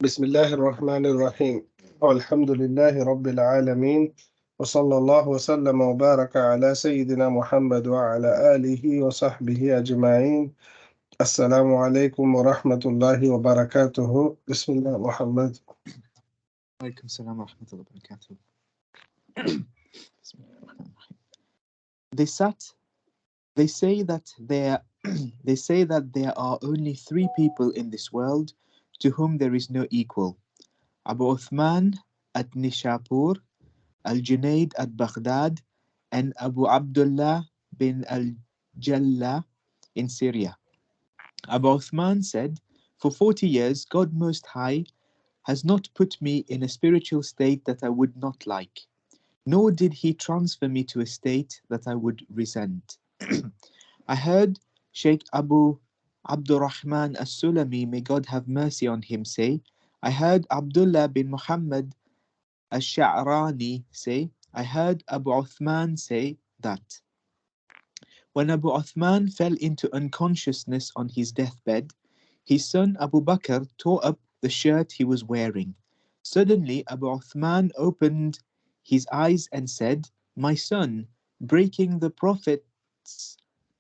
بسم الله الرحمن الرحيم والحمد لله رب العالمين وصلى الله وسلم وبارك على سيدنا محمد وعلى آله وصحبه أجمعين. السلام عليكم ورحمة الله وبركاته. بسم الله محمد. عليكم السلام ورحمة الله وبركاته. They say that there are only three people in this world to whom there is no equal. Abu Uthman at Nishapur, Al-Junaid at Baghdad, and Abu Abdullah bin Al-Jalla in Syria. Abu Uthman said, "For 40 years, God Most High has not put me in a spiritual state that I would not like, nor did he transfer me to a state that I would resent." I heard Sheikh Abu Abdurrahman as-Sulami, may God have mercy on him, say, I heard Abdullah bin Muhammad al-Sha'rani say, I heard Abu Uthman say that when Abu Uthman fell into unconsciousness on his deathbed, his son Abu Bakr tore up the shirt he was wearing. Suddenly Abu Uthman opened his eyes and said, "My son, breaking the Prophet's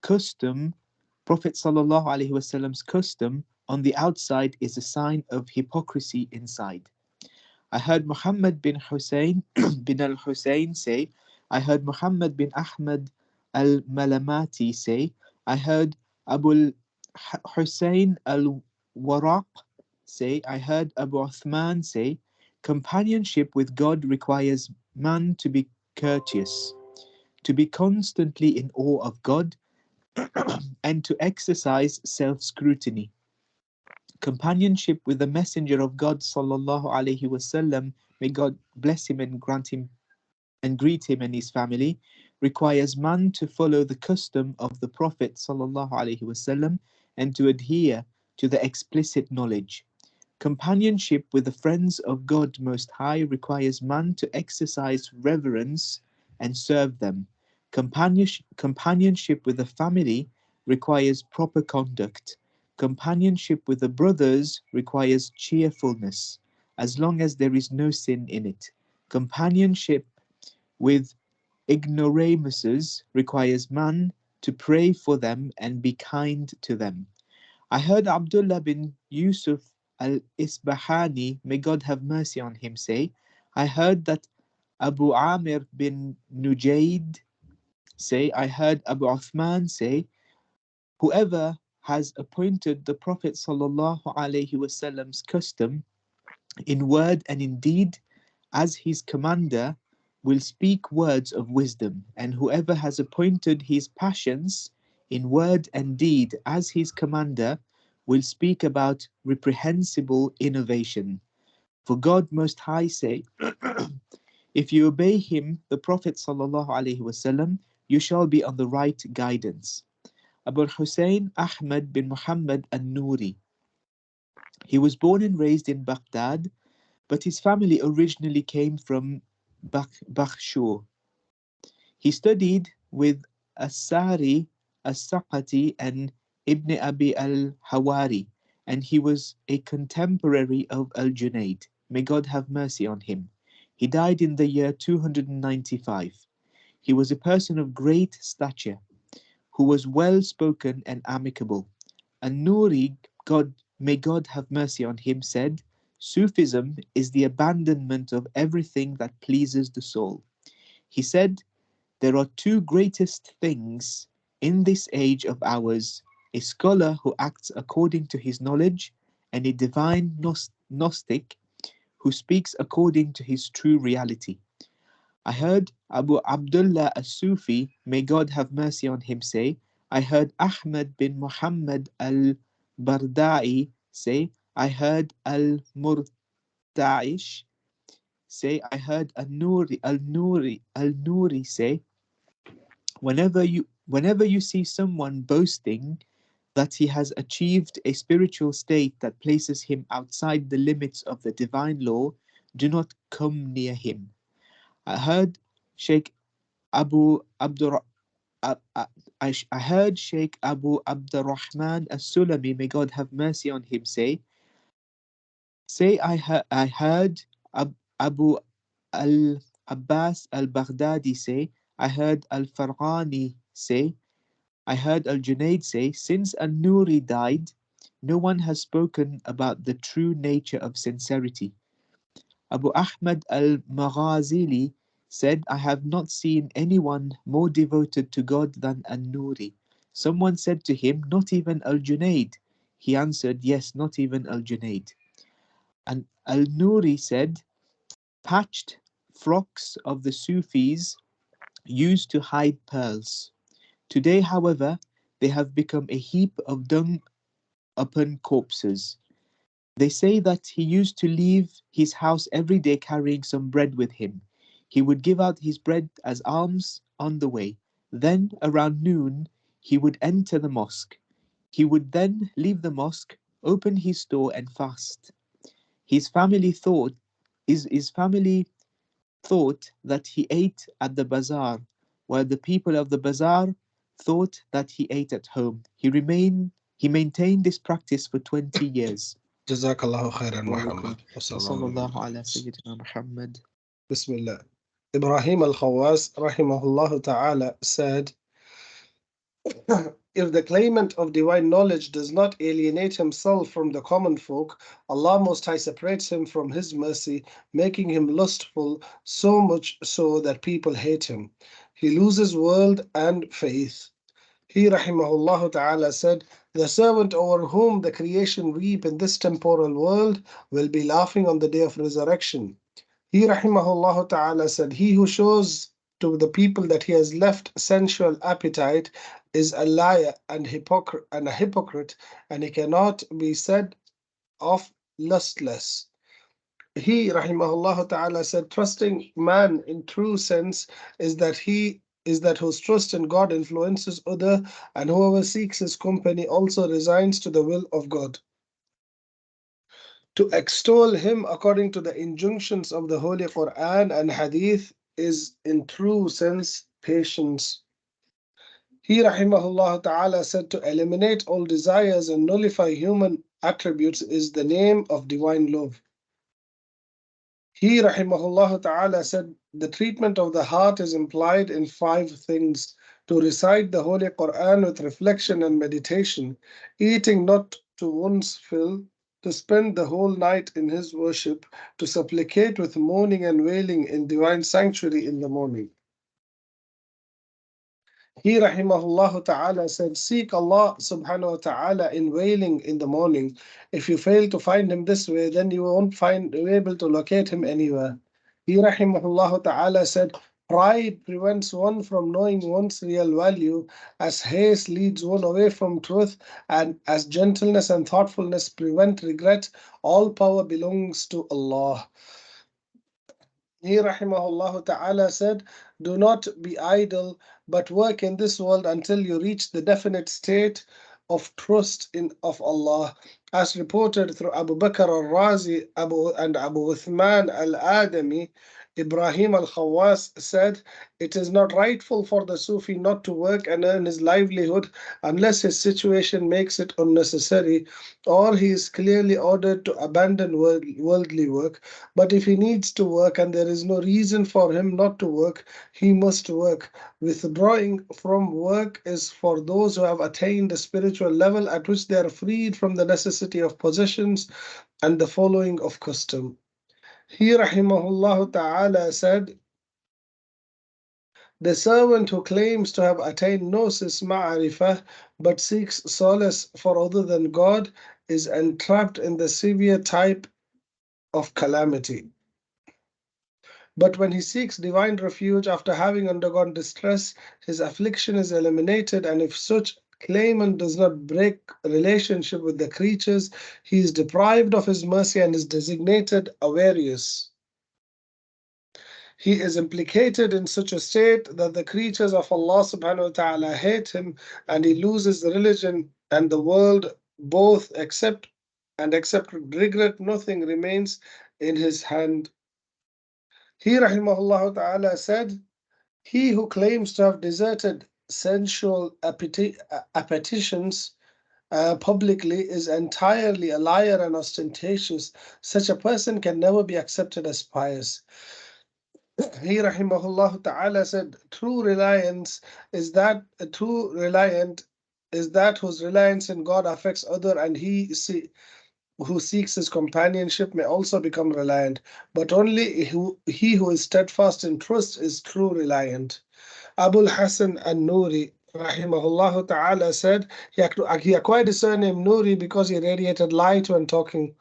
custom, Prophet sallallahu alaihi wasallam's custom on the outside is a sign of hypocrisy inside." I heard Muhammad bin Hussein bin al-Hussein say, I heard Muhammad bin Ahmad al-Malamati say, I heard Abu Hussein al-Waraq say, I heard Abu Uthman say, companionship with God requires man to be courteous, to be constantly in awe of God, and to exercise self-scrutiny. Companionship with the Messenger of God sallallahu alaihi wasallam, may God bless him and grant him and greet him and his family, requires man to follow the custom of the Prophet sallallahu alaihi wasallam and to adhere to the explicit knowledge. Companionship with the friends of God Most High requires man to exercise reverence and serve them. Companionship with the family requires proper conduct. Companionship with the brothers requires cheerfulness, as long as there is no sin in it. Companionship with ignoramuses requires man to pray for them and be kind to them. I heard Abdullah bin Yusuf al-Isbahani, may God have mercy on him, say, I heard that Abu Amir bin Nujayd say, I heard Abu Uthman say, whoever has appointed the Prophet sallallahu alaihi wasallam's custom in word and in deed as his commander will speak words of wisdom, and whoever has appointed his passions in word and deed as his commander will speak about reprehensible innovation. For God Most High say, if you obey him, the Prophet sallallahu alaihi wasallam, you shall be on the right guidance. Abu Hussein Ahmad bin Muhammad al-Nuri. He was born and raised in Baghdad, but his family originally came from Bakhshur. He studied with As-Sari, As-Saqati, and Ibn Abi al-Hawari, and he was a contemporary of Al-Junaid. May God have mercy on him. He died in the year 295. He was a person of great stature, who was well spoken and amicable. An-Nuri, may God have mercy on him, said, Sufism is the abandonment of everything that pleases the soul. He said, there are two greatest things in this age of ours, a scholar who acts according to his knowledge, and a divine Gnostic who speaks according to his true reality. I heard Abu Abdullah as-Sufi, may God have mercy on him, say, I heard Ahmad bin Muhammad al-Bardai say, I heard al-Murta'ish say, I heard al-Nuri say, whenever you see someone boasting that he has achieved a spiritual state that places him outside the limits of the divine law, do not come near him. I heard Sheikh Abu Abdur I heard Sheikh Abu Abdurrahman as-Sulami, may God have mercy on him, say, Say, I heard Abu al Abbas al Baghdadi say, I heard al Farghani say, I heard al Junaid say, since al Nuri died, no one has spoken about the true nature of sincerity. Abu Ahmad al Maghazili said, I have not seen anyone more devoted to God than al Nuri. Someone said to him, not even al Junaid. He answered, yes, not even al Junaid. And al Nuri said, patched frocks of the Sufis used to hide pearls. Today, however, they have become a heap of dung upon corpses. They say that he used to leave his house every day carrying some bread with him. He would give out his bread as alms on the way. Then, around noon, he would enter the mosque. He would then leave the mosque, open his store, and fast. His family thought his family thought that he ate at the bazaar, while the people of the bazaar thought that he ate at home. He maintained this practice for 20 years. Jazakallahu khairan, وعليكم Muhammad. Wa وصلى sallallahu الله alayhi على wa sallam. سيدنا محمد. Bismillah. Ibrahim al-Khawwas, rahimahullah ta'ala, said, if the claimant of divine knowledge does not alienate himself from the common folk, Allah Most High separates him from His mercy, making him lustful, so much so that people hate him. He loses world and faith. He, rahimahullah ta'ala, said, the servant over whom the creation weep in this temporal world will be laughing on the day of resurrection. He, rahimahullah ta'ala, said, he who shows to the people that he has left sensual appetite is a liar and a hypocrite, and he cannot be said of lustless. He, rahimahullah ta'ala, said, trusting man in true sense is that whose trust in God influences other, and whoever seeks his company also resigns to the will of God. To extol him according to the injunctions of the Holy Quran and Hadith is in true sense patience. He, rahimahullah ta'ala, said to eliminate all desires and nullify human attributes is the name of divine love. He, rahimahullah ta'ala, said the treatment of the heart is implied in five things: to recite the Holy Quran with reflection and meditation, eating not to one's fill, to spend the whole night in his worship, to supplicate with moaning and wailing in divine sanctuary in the morning. He, rahimahullah ta'ala, said, seek Allah subhanahu wa ta'ala in wailing in the morning. If you fail to find him this way, then you won't be able to locate him anywhere. He, rahimahullah ta'ala, said, pride prevents one from knowing one's real value, as haste leads one away from truth, and as gentleness and thoughtfulness prevent regret. All power belongs to Allah. He, rahimahullah ta'ala, said, do not be idle, but work in this world until you reach the definite state of trust of Allah. As reported through Abu Bakr al-Razi and Abu Uthman al-Adami, Ibrahim al-Khawwas said, it is not rightful for the Sufi not to work and earn his livelihood unless his situation makes it unnecessary, or he is clearly ordered to abandon worldly work. But if he needs to work and there is no reason for him not to work, he must work. Withdrawing from work is for those who have attained a spiritual level at which they are freed from the necessity of possessions and the following of custom. He, rahimahullah ta'ala, said, the servant who claims to have attained gnosis ma'arifah but seeks solace for other than God is entrapped in the severe type of calamity. But when he seeks divine refuge after having undergone distress, his affliction is eliminated, and if such claimant does not break relationship with the creatures, he is deprived of his mercy and is designated Avarious. He is implicated in such a state that the creatures of Allah subhanahu wa ta'ala hate him, and he loses the religion and the world both, except regret nothing remains in his hand. He, rahimahullah ta'ala, said, he who claims to have deserted sensual appetitions publicly is entirely a liar and ostentatious. Such a person can never be accepted as pious. He rahimahullah ta'ala said, true reliance is that a true reliant is that whose reliance in God affects other, and who seeks his companionship may also become reliant. But only he who is steadfast in trust is true reliant. Abul Hassan al-Nuri rahimahullah ta'ala said he acquired his surname Nuri because he radiated light when talking.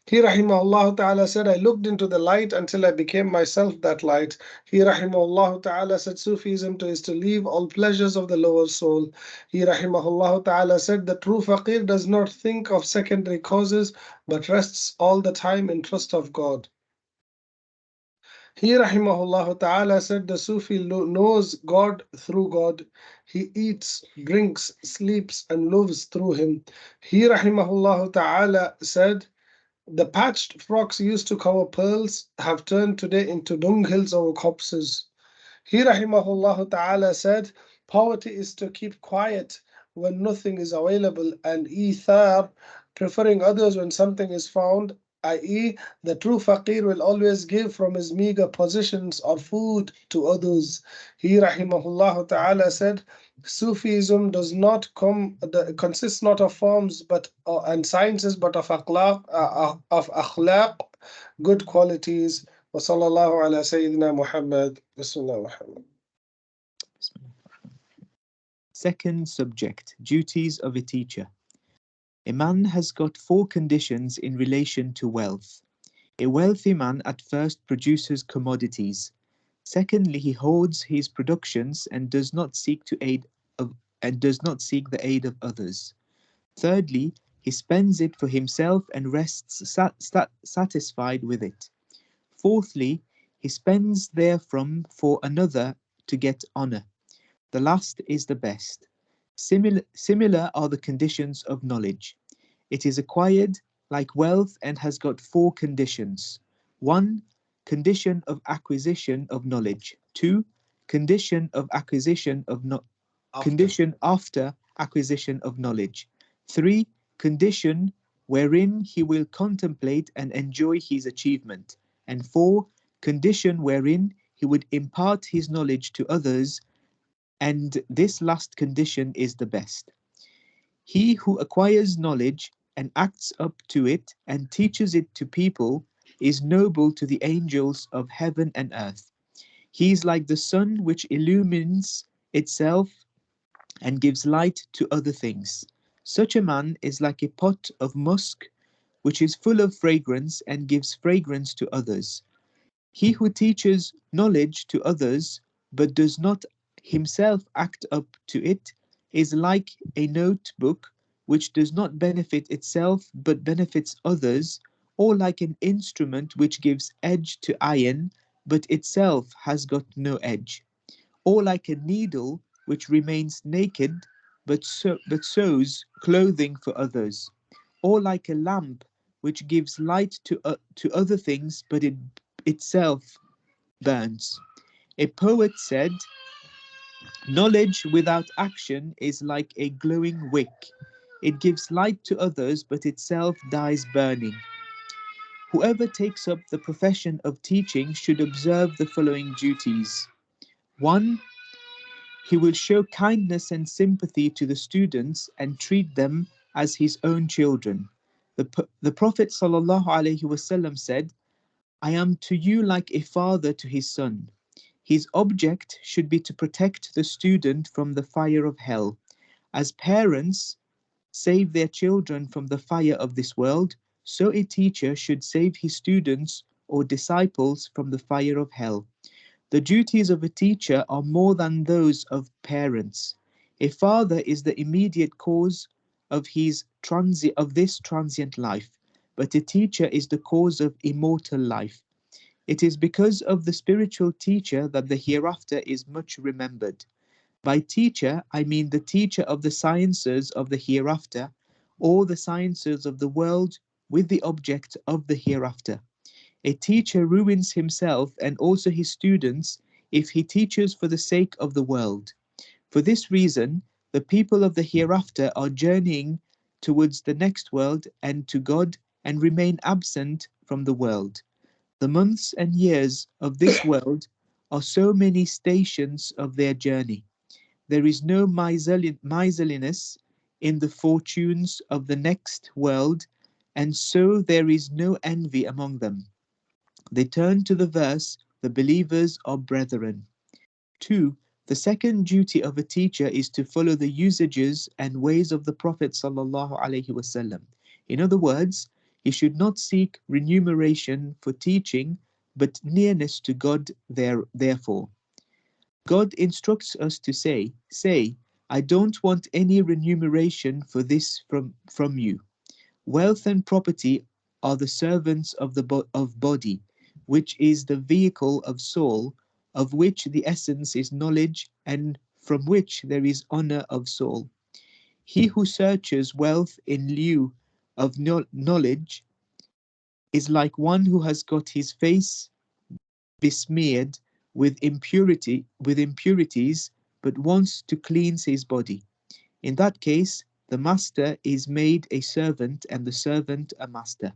He rahimahullah ta'ala said, I looked into the light until I became myself that light. He rahimahullah ta'ala said, Sufism is to leave all pleasures of the lower soul. He rahimahullah ta'ala said, the true faqir does not think of secondary causes but rests all the time in trust of God. He rahimahullah ta'ala said the Sufi knows God through God. He eats, drinks, sleeps, and lives through him. He rahimahullah ta'ala said the patched frocks used to cover pearls have turned today into dunghills over corpses. He rahimahullah ta'ala said, poverty is to keep quiet when nothing is available, and ithar, preferring others when something is found, i.e., the true faqir will always give from his meager possessions or food to others. He rahimahullah ta'ala said, Sufism does not consists not of forms but and sciences, but of akhlaq, good qualities. وصلى الله على سيدنا محمد. بسم الله الرحمن. Second subject, duties of a teacher. A man has got 4 conditions in relation to wealth. A wealthy man at first produces commodities. Secondly, he hoards his productions and does not seek the aid of others. Thirdly, he spends it for himself and rests satisfied with it. Fourthly, he spends therefrom for another to get honor. The last is the best. Similar are the conditions of knowledge. It is acquired like wealth and has got 4 conditions. 1. Condition of acquisition of knowledge. 2. Condition of acquisition of condition after acquisition of knowledge. 3. Condition wherein he will contemplate and enjoy his achievement. And 4. Condition wherein he would impart his knowledge to others, and this last condition is the best. He who acquires knowledge and acts up to it and teaches it to people is noble to the angels of heaven and earth. He is like the sun which illumines itself and gives light to other things. Such a man is like a pot of musk which is full of fragrance and gives fragrance to others. He who teaches knowledge to others but does not himself act up to it is like a notebook which does not benefit itself but benefits others, or like an instrument which gives edge to iron but itself has got no edge, or like a needle which remains naked but sews clothing for others, or like a lamp which gives light to other things but it itself burns. A poet said, knowledge without action is like a glowing wick. It gives light to others, but itself dies burning. Whoever takes up the profession of teaching should observe the following duties. 1. He will show kindness and sympathy to the students and treat them as his own children. The Prophet ﷺ said, I am to you like a father to his son. His object should be to protect the student from the fire of hell. As parents save their children from the fire of this world, so a teacher should save his students or disciples from the fire of hell. The duties of a teacher are more than those of parents. A father is the immediate cause of this transient life, but a teacher is the cause of immortal life. It is because of the spiritual teacher that the hereafter is much remembered. By teacher, I mean the teacher of the sciences of the hereafter, or the sciences of the world with the object of the hereafter. A teacher ruins himself and also his students if he teaches for the sake of the world. For this reason, the people of the hereafter are journeying towards the next world and to God, and remain absent from the world. The months and years of this world are so many stations of their journey. There is no miserliness in the fortunes of the next world, and so there is no envy among them. They turn to the verse, the believers are brethren. 2. The second duty of a teacher is to follow the usages and ways of the Prophet sallallahu alaihi wasallam. In other words, he should not seek remuneration for teaching, but nearness to God therefore. God instructs us to say, I don't want any remuneration for this from you. Wealth and property are the servants of of body, which is the vehicle of soul, of which the essence is knowledge, and from which there is honor of soul. He who searches wealth in lieu of knowledge is like one who has got his face besmeared with impurities, but wants to cleanse his body. In that case, the master is made a servant and the servant a master.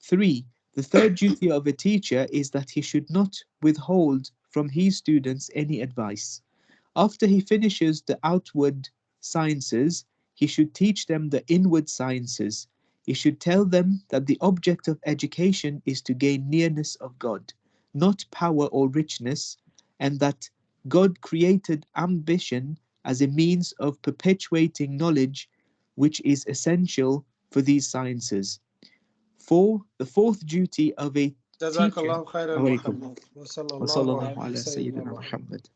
3. The third duty of a teacher is that he should not withhold from his students any advice. After he finishes the outward sciences, he should teach them the inward sciences. He should tell them that the object of education is to gain nearness of God, not power or richness, and that God created ambition as a means of perpetuating knowledge, which is essential for these sciences. 4. The fourth duty of a جزاك teacher. الله خيرا عليكم. محمد وصلى الله وصلى الله على على سيدنا سيدنا محمد. محمد.